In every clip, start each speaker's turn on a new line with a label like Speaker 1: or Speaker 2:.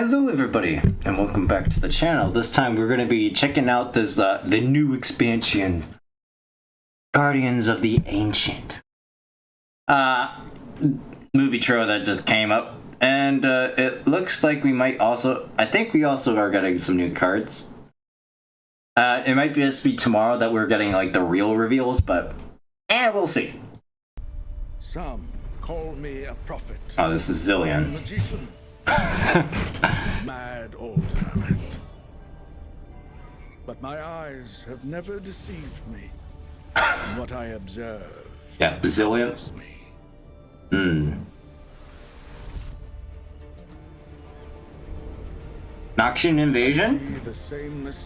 Speaker 1: Hello everybody, and welcome back to the channel. This time we're going to be checking out this the new expansion, Guardians of the Ancient. Movie trailer that just came up, and it looks like we might also, I think we also are getting some new cards. It might just be tomorrow that we're getting like the real reveals, but we'll see.
Speaker 2: Some call me a prophet.
Speaker 1: Oh, this is Zillion.
Speaker 2: Magician. Mad old hermit. But my eyes have never deceived me. And what I observe.
Speaker 1: Yeah, Zillion. Noxian invasion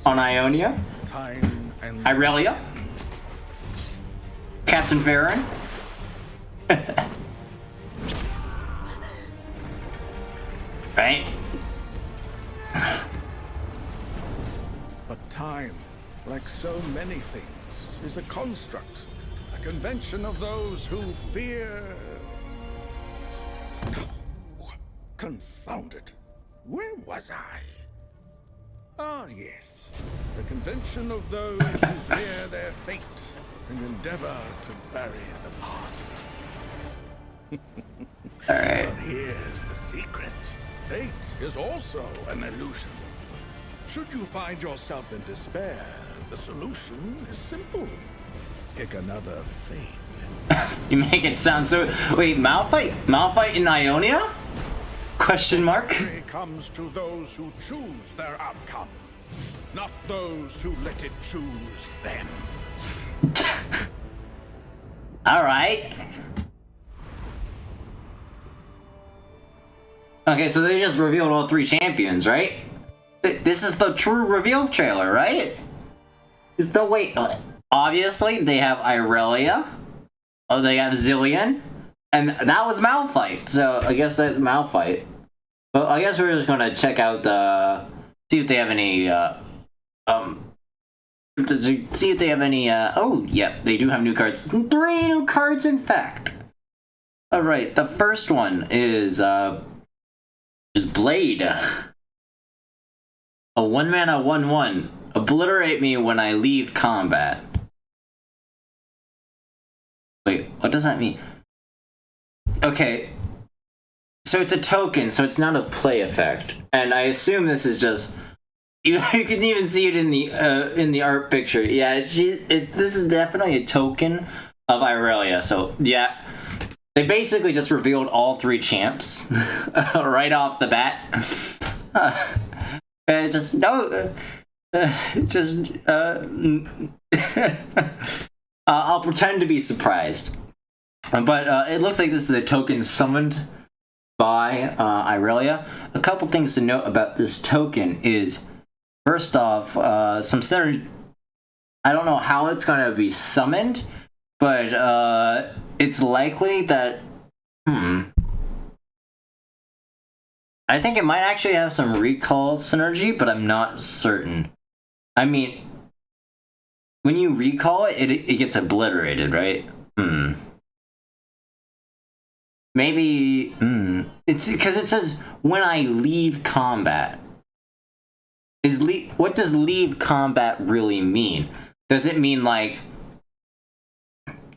Speaker 1: on Ionia.
Speaker 2: Time and
Speaker 1: Irelia. Captain Farron. Right?
Speaker 2: But time, like so many things, is a construct, a convention of those who fear. Oh, confound it. Where was I? Ah, yes. The convention of those who fear their fate and endeavor to bury the past.
Speaker 1: Alright.
Speaker 2: But here's the secret. Fate is also an illusion. Should you find yourself in despair, the solution is simple. Pick another fate.
Speaker 1: You make it sound so... Wait, Malphite? Malphite in Ionia? Question mark?
Speaker 2: Victory comes to those who choose their outcome, not those who let it choose them.
Speaker 1: Alright. Okay, so they just revealed all three champions, right? This is the true reveal trailer, right? Is the wait? Obviously, they have Irelia. Oh, they have Zillion, and that was Malphite. So I guess that's Malphite. But I guess we're just gonna check out the see if they have any. See if they have any. Oh, yep, they do have new cards. 3 new cards, in fact. All right, the first one is Blade. A 1-mana 1/1. Obliterate me when I leave combat. Wait, what does that mean? Okay, so it's a token, so it's not a play effect, and I assume this is just. You can even see it in the art picture. Yeah, this is definitely a token of Irelia. So yeah. They basically just revealed all 3 champs right off the bat. I'll pretend to be surprised. But it looks like this is a token summoned by Irelia. A couple things to note about this token is, first off, some synergy. I don't know how it's going to be summoned, but it's likely that I think it might actually have some recall synergy, but I'm not certain. I mean, when you recall it, it gets obliterated, right? Maybe it's because it says when I leave combat. What does leave combat really mean? Does it mean like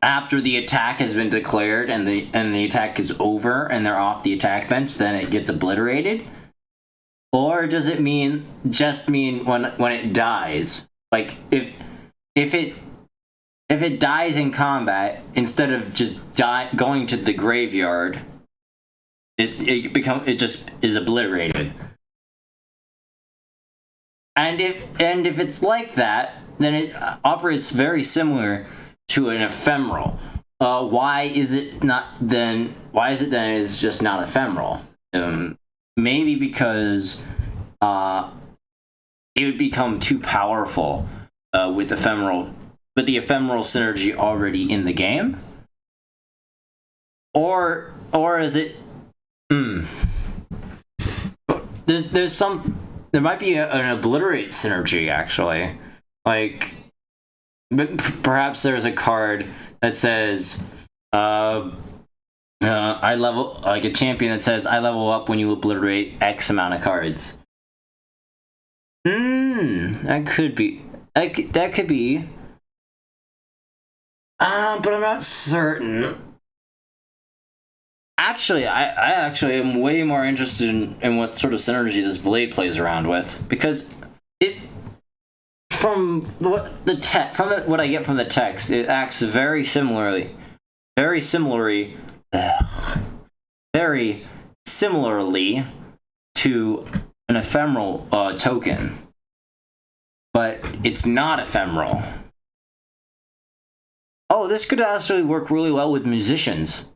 Speaker 1: after the attack has been declared and the attack is over and they're off the attack bench, then it gets obliterated? Or does it just mean when it dies? Like if it dies in combat, instead of just going to the graveyard, it just is obliterated. And if it's like that, then it operates very similar to an ephemeral. Why is it then it's just not ephemeral? Maybe because it would become too powerful with the ephemeral synergy already in the game. Or is it there might be an obliterate synergy, actually. Like, perhaps there's a card that says I level like a champion that says I level up when you obliterate X amount of cards. That could be. That could be. But I'm not certain. Actually, I actually am way more interested in what sort of synergy this blade plays around with, because it from what I get from the text, it acts very similarly very similarly to an ephemeral token, but it's not ephemeral. Oh, this could actually work really well with musicians.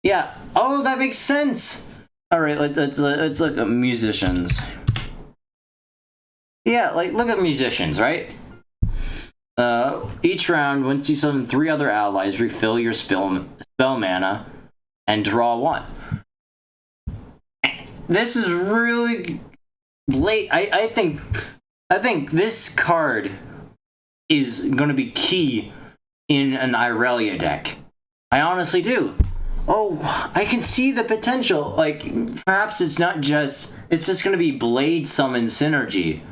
Speaker 1: Yeah. Oh, that makes sense. All right, let's look at musicians. Yeah, like look at musicians, right? Each round, once you summon 3 other allies, refill your spell mana and draw 1. This is really late. I think this card is going to be key in an Irelia deck. I honestly do. Oh, I can see the potential. Like, perhaps it's just going to be blade summon synergy.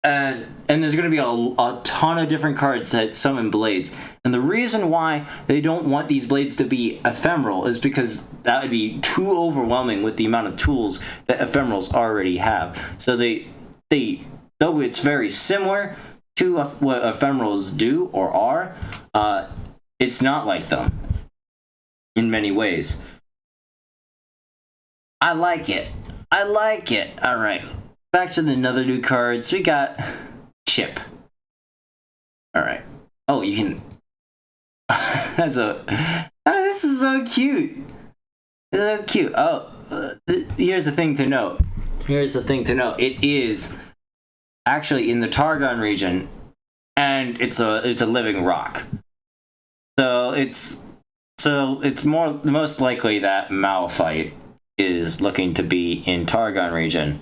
Speaker 1: And there's going to be a ton of different cards that summon blades. And the reason why they don't want these blades to be ephemeral is because that would be too overwhelming with the amount of tools that ephemerals already have. So though it's very similar to what ephemerals do or are, it's not like them in many ways. I like it. All right. Back to the another new cards. We got Chip. All right. Oh, you can. This is so cute. It's so cute. Oh, here's the thing to note. It is actually in the Targon region, and it's a living rock. So it's most likely that Malphite is looking to be in Targon region.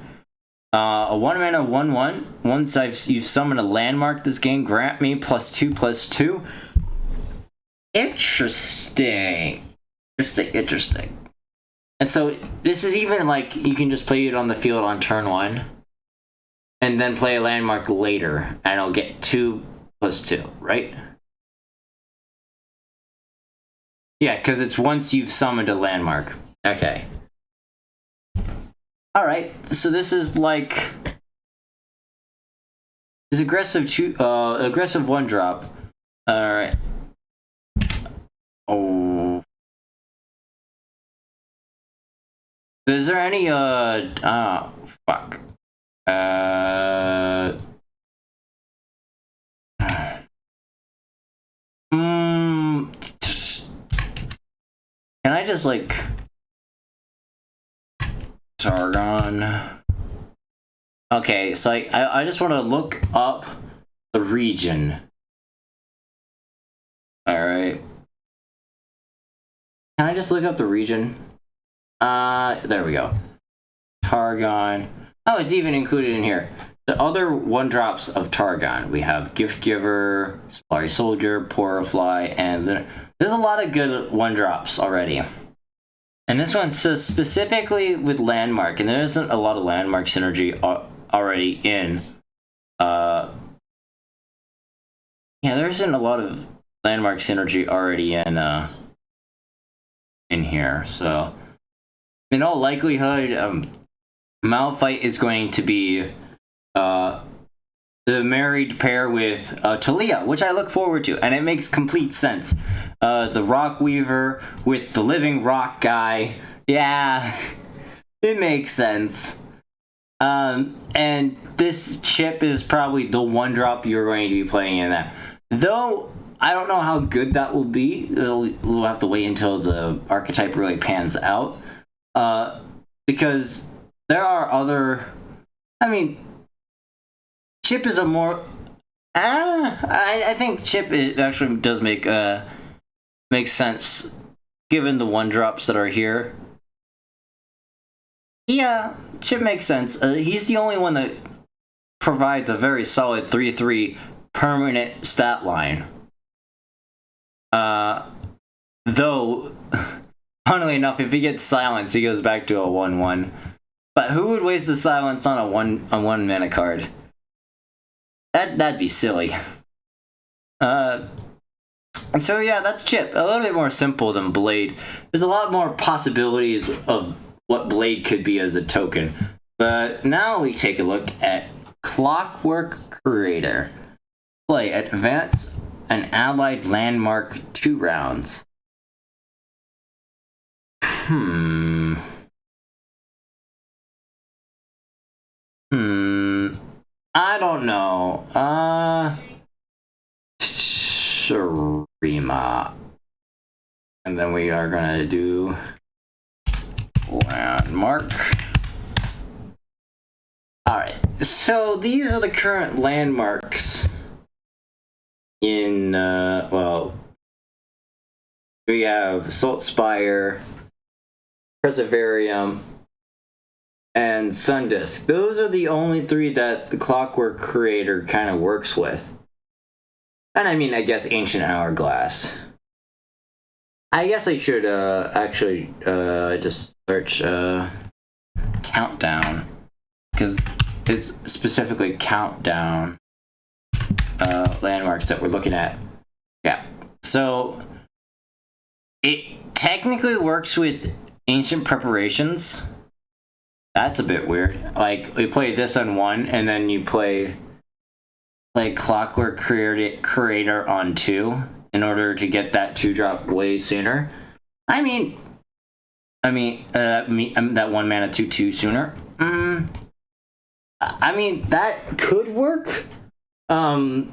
Speaker 1: A 1-mana 1/1. Once you've summoned a landmark this game, grant me +2/+2. Interesting. And so this is even like you can just play it on the field on turn 1, and then play a landmark later, and it'll get 2/2, right? Yeah, because it's once you've summoned a landmark. Okay. Alright, so this is like this aggressive 1-drop. Alright. Oh. Is there any fuck. Can I just like Targon? Okay, so I just want to look up the region. Alright. Can I just look up the region? There we go. Targon. Oh, it's even included in here. The other 1-drops of Targon. We have Gift Giver, Solari Soldier, Porafly, and there's a lot of good 1-drops already. And this one says specifically with Landmark, and there isn't a lot of Landmark synergy already in. Yeah, there isn't a lot of Landmark synergy already in here. So, in all likelihood, Malphite is going to be the married pair with Talia, which I look forward to, and it makes complete sense. The Rock Weaver with the living rock guy. Yeah, it makes sense. And this Chip is probably the 1-drop you're going to be playing in that. Though, I don't know how good that will be. We'll have to wait until the archetype really pans out. Because there are other... I mean, Chip is a more... I think Chip actually does make sense given the 1-drops that are here. Yeah, Chip makes sense. He's the only one that provides a very solid 3/3 permanent stat line. Though, funnily enough, if he gets silence, he goes back to a 1/1. But who would waste the silence on a one mana card? That'd be silly. So yeah, that's Chip. A little bit more simple than Blade. There's a lot more possibilities of what Blade could be as a token. But now we take a look at Clockwork Creator. Play advance an allied landmark 2 rounds. I don't know. Shurima. And then we are gonna do landmark. Alright, so these are the current landmarks in, well, we have Salt Spire, Perseverium, and Sundisk. Those are the only 3 that the Clockwork Creator kind of works with. And I mean, I guess Ancient Hourglass. I guess I should actually just search Countdown, because it's specifically Countdown landmarks that we're looking at. Yeah, so it technically works with Ancient Preparations. That's a bit weird. Like, we play this on 1, and then you play Clockwork Creator on 2 in order to get that 2-drop way sooner. I mean that 1 mana 2/2 sooner. I mean, that could work. The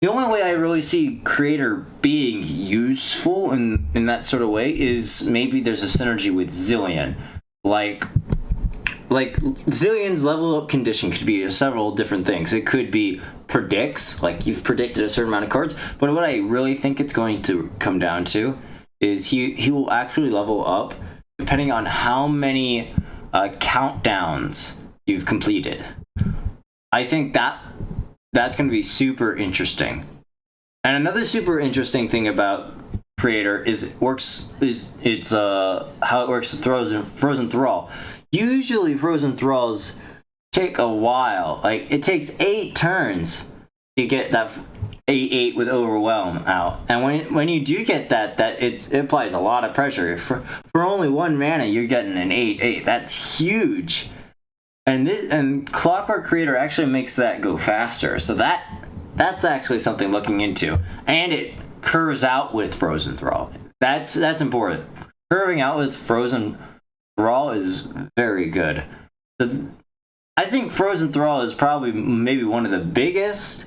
Speaker 1: only way I really see Creator being useful in that sort of way is maybe there's a synergy with Zillion. Like Zillion's level up condition could be several different things. It could be predicts, like you've predicted a certain amount of cards, but what I really think it's going to come down to is he will actually level up depending on how many countdowns you've completed. I think that's going to be super interesting. And another super interesting thing about Creator is how it works with Frozen Thrall. Usually Frozen Thralls take a while. Like, it takes 8 turns to get that 8/8 with Overwhelm out. And when you do get that it applies a lot of pressure. For only 1 mana, you're getting an 8/8. That's huge. And Clockwork Creator actually makes that go faster. So that's actually something looking into. And it curves out with Frozen Thrall. That's important. Curving out with Frozen Thrall is very good. I think Frozen Thrall is probably maybe one of the biggest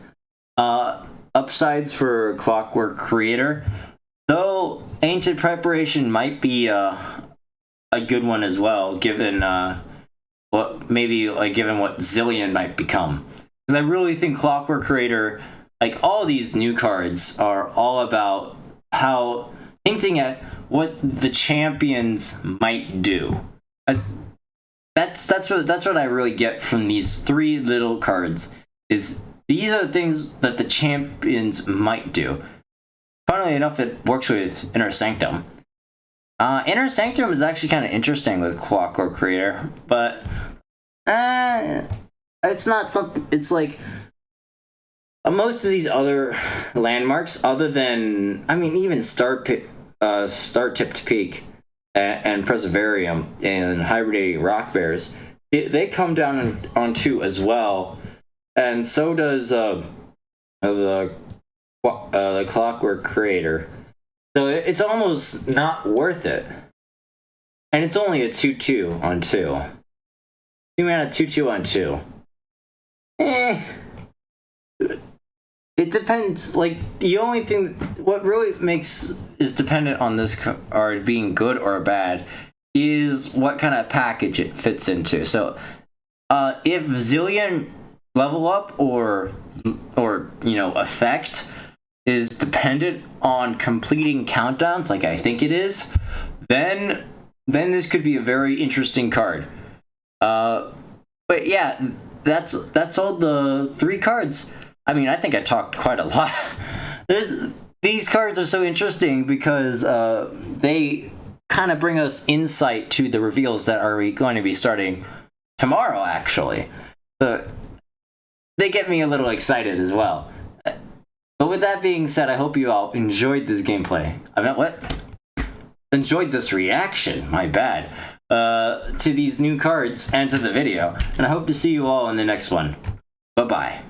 Speaker 1: upsides for Clockwork Creator, though Ancient Preparation might be a good one as well, given what Zillion might become. Because I really think Clockwork Creator, like all these new cards, are all about hinting at what the champions might do. That's what I really get from these 3 little cards. Is these are the things that the champions might do. Funnily enough, it works with Inner Sanctum. Inner Sanctum is actually kind of interesting with Clockwork Creator, but it's not something. It's like most of these other landmarks, other than even Star Tipped Peak and Perseverium and Hibernating Rock Bears, they come down on 2 as well, and so does the Clockwork Creator. So it's almost not worth it, and it's only a 2/2 on 2. 2 mana 2/2 on 2. It depends. Like, the only thing what really is dependent on this card being good or bad is what kind of package it fits into. So if Zillion level up or effect is dependent on completing countdowns, like I think it is, then this could be a very interesting card. But yeah, that's all the 3 cards. I mean, I think I talked quite a lot. these cards are so interesting because they kind of bring us insight to the reveals that are going to be starting tomorrow, actually. So they get me a little excited as well. But with that being said, I hope you all enjoyed this gameplay. I meant what? Enjoyed this reaction, my bad, to these new cards and to the video. And I hope to see you all in the next one. Bye-bye.